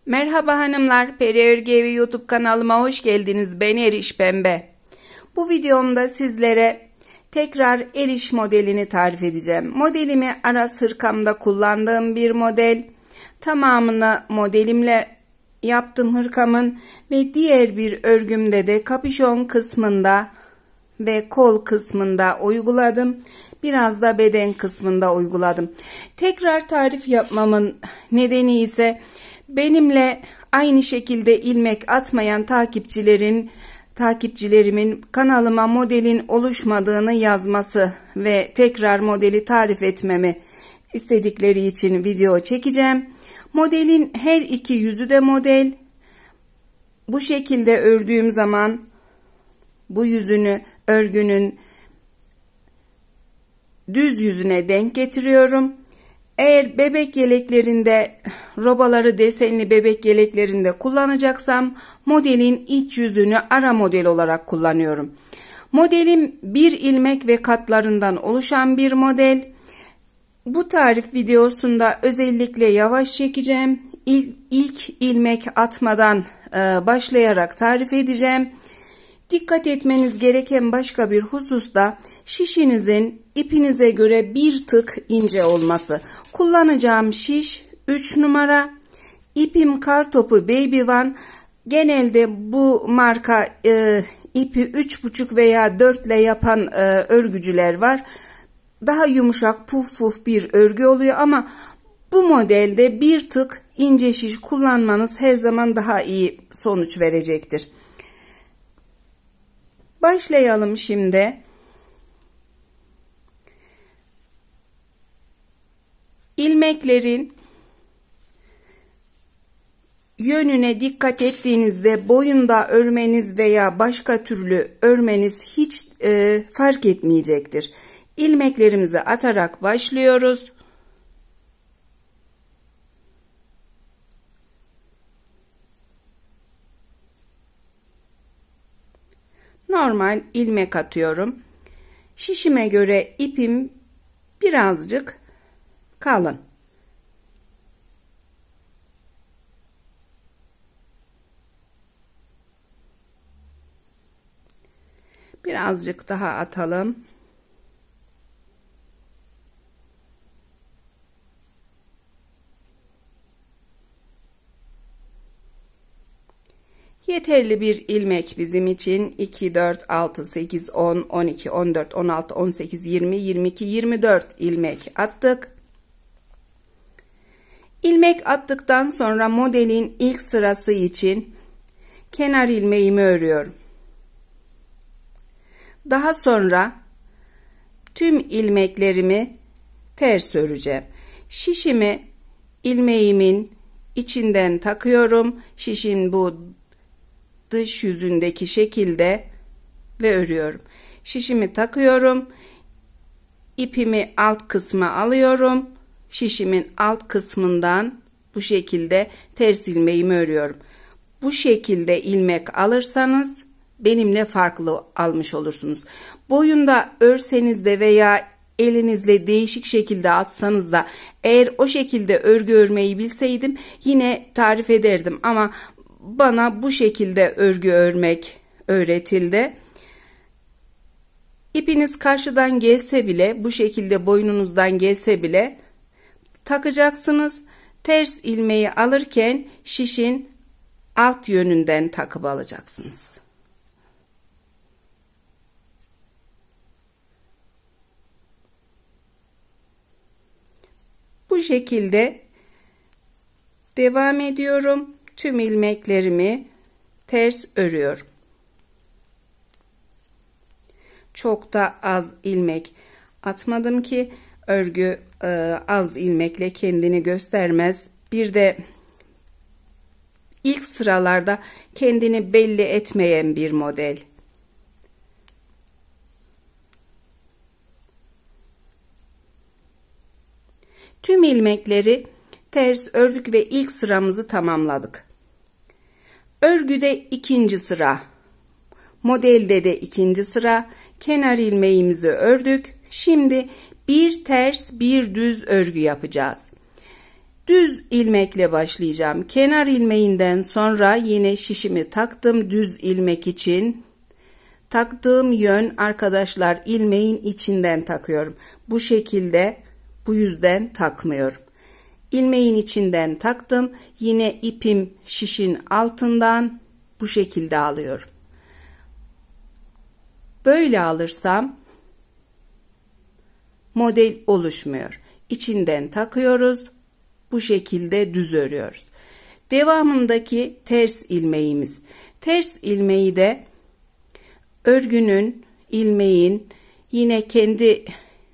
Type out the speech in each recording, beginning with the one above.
Merhaba hanımlar, Peri Örgü Evi YouTube kanalıma hoş geldiniz. Ben Eriş Pembe. Bu videomda sizlere tekrar eriş modelini tarif edeceğim. Modelimi Aras hırkamda kullandığım bir model. Tamamını modelimle yaptım hırkamın ve diğer bir örgümde de kapüşon kısmında ve kol kısmında uyguladım. Biraz da beden kısmında uyguladım. Tekrar tarif yapmamın nedeni ise benimle aynı şekilde ilmek atmayan takipçilerimin kanalıma modelin oluşmadığını yazması ve tekrar modeli tarif etmemi istedikleri için video çekeceğim. Modelin her iki yüzü de model. Bu şekilde ördüğüm zaman bu yüzünü örgünün düz yüzüne denk getiriyorum. Eğer bebek yeleklerinde, robaları desenli bebek yeleklerinde kullanacaksam modelin iç yüzünü ara model olarak kullanıyorum. Modelim bir ilmek ve katlarından oluşan bir model. Bu tarif videosunda özellikle yavaş çekeceğim. İlk ilmek atmadan başlayarak tarif edeceğim. Dikkat etmeniz gereken başka bir husus da şişinizin ipinize göre bir tık ince olması. Kullanacağım şiş 3 numara. İpim Kartopu Baby One. Genelde bu marka ipi 3,5 veya 4 ile yapan örgücüler var. Daha yumuşak puf puf bir örgü oluyor ama bu modelde bir tık ince şiş kullanmanız her zaman daha iyi sonuç verecektir. Başlayalım şimdi. İlmeklerin yönüne dikkat ettiğinizde boyunda örmeniz veya başka türlü örmeniz hiç fark etmeyecektir. İlmeklerimizi atarak başlıyoruz. Normal ilmek atıyorum. Şişime göre ipim birazcık kalın. Birazcık daha atalım. Yeterli bir ilmek bizim için. 2, 4, 6, 8, 10, 12, 14, 16, 18, 20, 22, 24 ilmek attık. İlmek attıktan sonra modelin ilk sırası için kenar ilmeğimi örüyorum. Daha sonra tüm ilmeklerimi ters öreceğim. Şişimi ilmeğimin içinden takıyorum. Şişin bu dış yüzündeki şekilde ve örüyorum. Şişimi takıyorum. İpimi alt kısma alıyorum. Şişimin alt kısmından bu şekilde ters ilmeğimi örüyorum. Bu şekilde ilmek alırsanız benimle farklı almış olursunuz. Boyunda örseniz de veya elinizle değişik şekilde atsanız da eğer o şekilde örgü örmeyi bilseydim yine tarif ederdim ama bana bu şekilde örgü örmek öğretildi. İpiniz karşıdan gelse bile, bu şekilde boynunuzdan gelse bile takacaksınız. Ters ilmeği alırken şişin alt yönünden takıp alacaksınız. Bu şekilde devam ediyorum. Tüm ilmeklerimi ters örüyorum. Çok da az ilmek atmadım ki örgü az ilmekle kendini göstermez. Bir de ilk sıralarda kendini belli etmeyen bir model. Tüm ilmekleri ters ördük ve ilk sıramızı tamamladık. Örgüde ikinci sıra, modelde de ikinci sıra, kenar ilmeğimizi ördük. Şimdi bir ters bir düz örgü yapacağız. Düz ilmekle başlayacağım. Kenar ilmeğinden sonra yine şişimi taktım düz ilmek için. Taktığım yön arkadaşlar ilmeğin içinden takıyorum. Bu şekilde bu yüzden takmıyorum. İlmeğin içinden taktım. Yine ipim şişin altından bu şekilde alıyorum. Böyle alırsam model oluşmuyor. İçinden takıyoruz. Bu şekilde düz örüyoruz. Devamındaki ters ilmeğimiz. Ters ilmeği de örgünün, ilmeğin yine kendi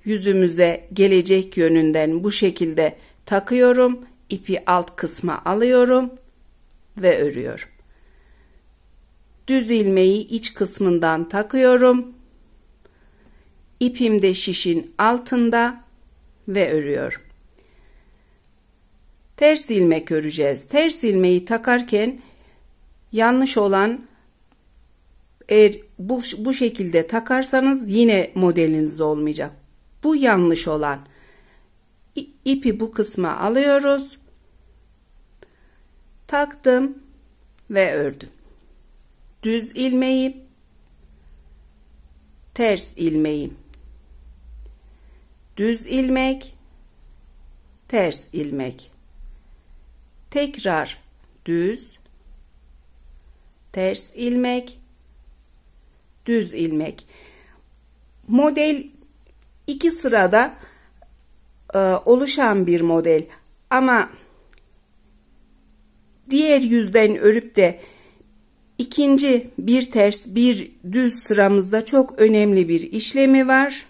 yüzümüze gelecek yönünden bu şekilde takıyorum. İpi alt kısma alıyorum ve örüyorum. Düz ilmeği iç kısmından takıyorum. İpim de şişin altında ve örüyorum. Ters ilmek öreceğiz. Ters ilmeği takarken yanlış olan, eğer bu şekilde takarsanız yine modeliniz olmayacak. Bu yanlış olan. İpi bu kısma alıyoruz. Taktım ve ördüm. Düz ilmeği, ters ilmeği, düz ilmek, ters ilmek. Tekrar düz, ters ilmek, düz ilmek. Model 2 sırada oluşan bir model ama diğer yüzden örüp de ikinci bir ters bir düz sıramızda çok önemli bir işlemi var.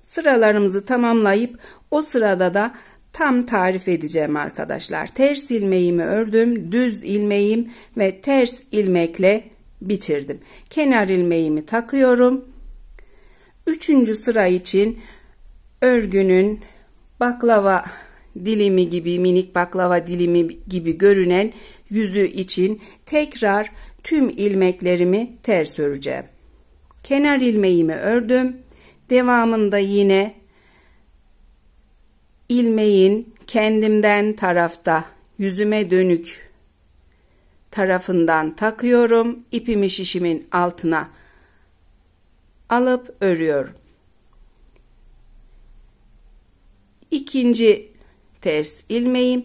Sıralarımızı tamamlayıp o sırada da tam tarif edeceğim arkadaşlar. Ters ilmeğimi ördüm, düz ilmeğim ve ters ilmekle bitirdim. Kenar ilmeğimi takıyorum. Üçüncü sıra için örgünün baklava dilimi gibi, minik baklava dilimi gibi görünen yüzü için tekrar tüm ilmeklerimi ters öreceğim. Kenar ilmeğimi ördüm. Devamında yine ilmeğin kendimden tarafta yüzüme dönük tarafından takıyorum. İpimi şişimin altına alıp örüyorum. İkinci ters ilmeğim.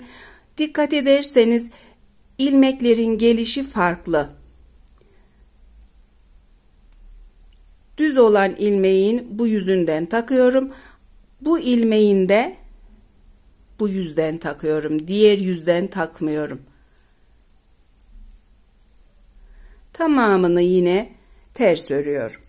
Dikkat ederseniz ilmeklerin gelişi farklı. Düz olan ilmeğin bu yüzünden takıyorum. Bu ilmeğin de bu yüzden takıyorum. Diğer yüzden takmıyorum. Tamamını yine ters örüyorum.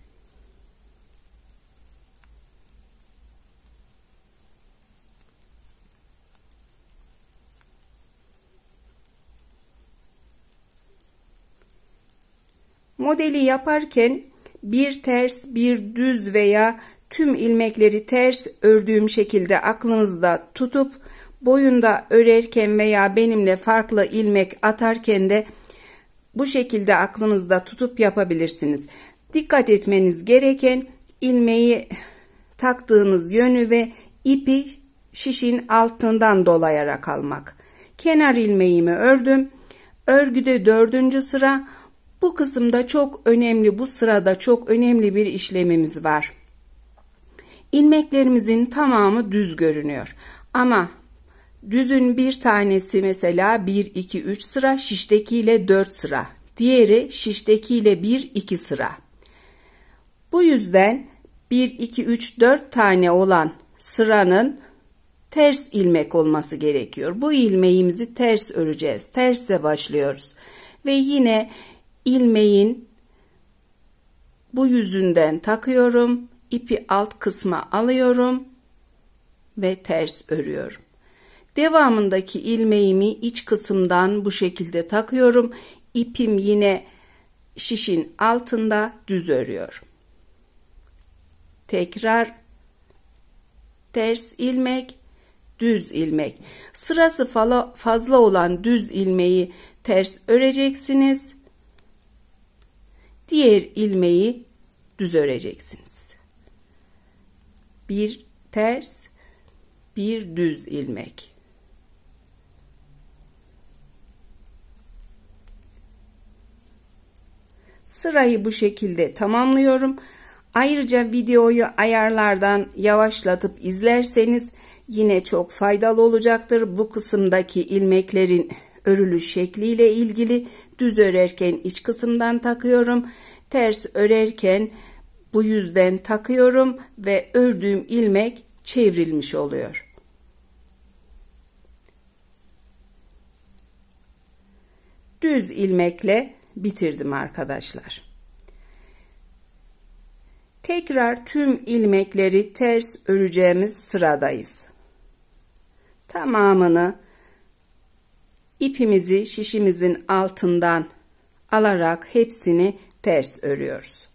Modeli yaparken bir ters, bir düz veya tüm ilmekleri ters ördüğüm şekilde aklınızda tutup boyunda örerken veya benimle farklı ilmek atarken de bu şekilde aklınızda tutup yapabilirsiniz. Dikkat etmeniz gereken ilmeği taktığınız yönü ve ipi şişin altından dolayarak almak. Kenar ilmeğimi ördüm. Örgüde 4. sıra. Bu kısımda çok önemli, bu sırada çok önemli bir işlemimiz var. İlmeklerimizin tamamı düz görünüyor. Ama düzün bir tanesi mesela 1, 2, 3 sıra, şiştekiyle 4 sıra. Diğeri şiştekiyle 1, 2 sıra. Bu yüzden 1, 2, 3, 4 tane olan sıranın ters ilmek olması gerekiyor. Bu ilmeğimizi ters öreceğiz. Tersle başlıyoruz. Ve yine ilmeğin bu yüzünden takıyorum. İpi alt kısma alıyorum ve ters örüyorum. Devamındaki ilmeğimi iç kısımdan bu şekilde takıyorum. İpim yine şişin altında düz örüyorum. Tekrar ters ilmek, düz ilmek. Sırası fazla olan düz ilmeği ters öreceksiniz. Diğer ilmeği düz öreceksiniz. Bir ters, bir düz ilmek. Sırayı bu şekilde tamamlıyorum. Ayrıca videoyu ayarlardan yavaşlatıp izlerseniz yine çok faydalı olacaktır. Bu kısımdaki ilmeklerin örülüş şekliyle ilgili düz örerken iç kısımdan takıyorum. Ters örerken bu yüzden takıyorum ve ördüğüm ilmek çevrilmiş oluyor. Düz ilmekle bitirdim arkadaşlar. Tekrar tüm ilmekleri ters öreceğimiz sıradayız. Tamamını ipimizi şişimizin altından alarak hepsini ters örüyoruz.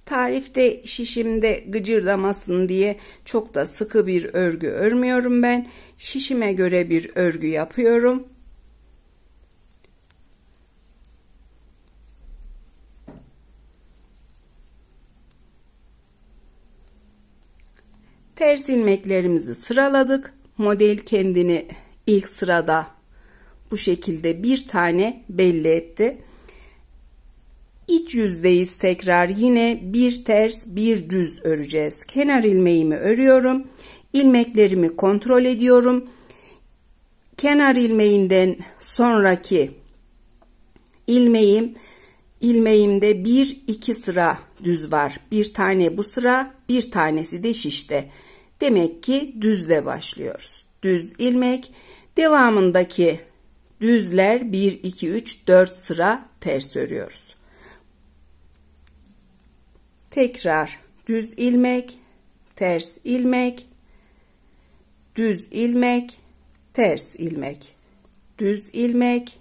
Tarifte şişimde gıcırdamasın diye çok da sıkı bir örgü örmüyorum ben. Şişime göre bir örgü yapıyorum. Ters ilmeklerimizi sıraladık. Model kendini ilk sırada bu şekilde bir tane belli etti. İç yüzdeyiz, tekrar yine bir ters bir düz öreceğiz. Kenar ilmeğimi örüyorum. İlmeklerimi kontrol ediyorum. Kenar ilmeğinden sonraki ilmeğimde 1-2 sıra düz var. Bir tane bu sıra, bir tanesi de şişte. Demek ki düzle başlıyoruz. Düz ilmek, devamındaki düzler 1 2 3 4 sıra ters örüyoruz. Tekrar düz ilmek, ters ilmek, düz ilmek, ters ilmek, düz ilmek,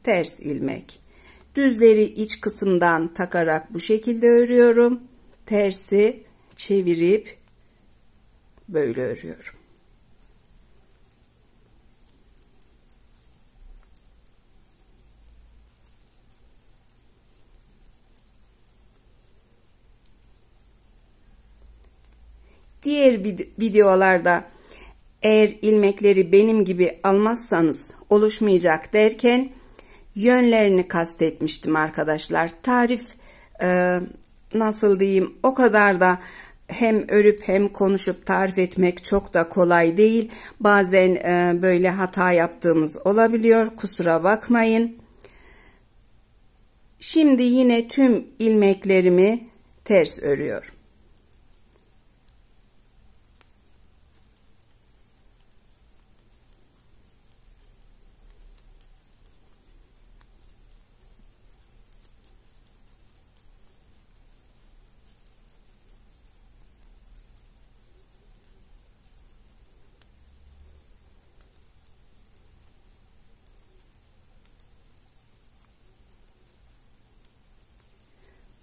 ters ilmek. Düzleri iç kısımdan takarak bu şekilde örüyorum. Tersi çevirip böyle örüyorum. Diğer videolarda eğer ilmekleri benim gibi almazsanız oluşmayacak derken yönlerini kastetmiştim arkadaşlar. Tarif nasıl diyeyim, o kadar da hem örüp hem konuşup tarif etmek çok da kolay değil. Bazen böyle hata yaptığımız olabiliyor. Kusura bakmayın. Şimdi yine tüm ilmeklerimi ters örüyorum.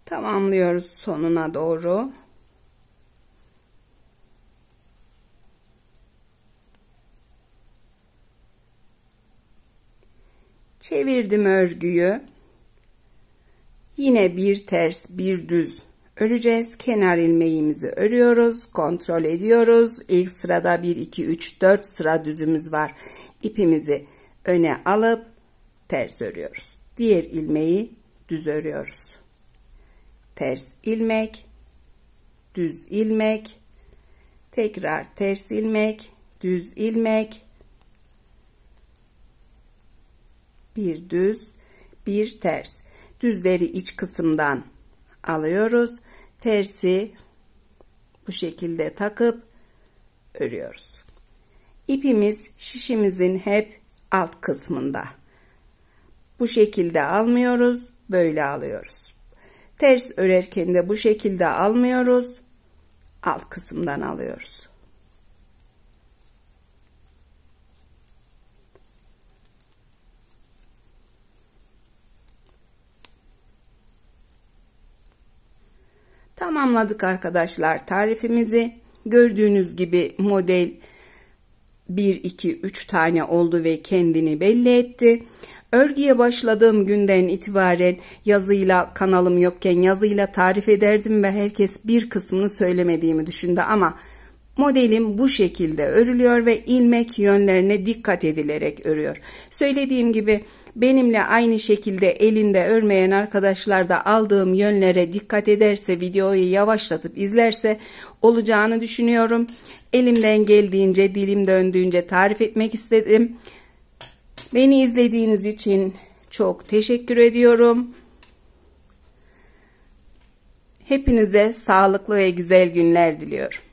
Tamamlıyoruz sonuna doğru. Çevirdim örgüyü. Yine bir ters bir düz öreceğiz. Kenar ilmeğimizi örüyoruz. Kontrol ediyoruz. İlk sırada 1 2 3 4 sıra düzümüz var. İpimizi öne alıp ters örüyoruz. Diğer ilmeği düz örüyoruz. Ters ilmek, düz ilmek, tekrar ters ilmek, düz ilmek, bir düz, bir ters. Düzleri iç kısımdan alıyoruz. Tersi bu şekilde takıp örüyoruz. İpimiz şişimizin hep alt kısmında. Bu şekilde almıyoruz, böyle alıyoruz. Ters örerken de bu şekilde almıyoruz. Alt kısımdan alıyoruz. Tamamladık arkadaşlar tarifimizi. Gördüğünüz gibi model 1, 2, 3 tane oldu ve kendini belli etti. Örgüye başladığım günden itibaren yazıyla, kanalım yokken yazıyla tarif ederdim ve herkes bir kısmını söylemediğimi düşündü ama modelim bu şekilde örülüyor ve ilmek yönlerine dikkat edilerek örüyor. Söylediğim gibi benimle aynı şekilde elinde örmeyen arkadaşlar da aldığım yönlere dikkat ederse, videoyu yavaşlatıp izlerse olacağını düşünüyorum. Elimden geldiğince, dilim döndüğünce tarif etmek istedim. Beni izlediğiniz için çok teşekkür ediyorum. Hepinize sağlıklı ve güzel günler diliyorum.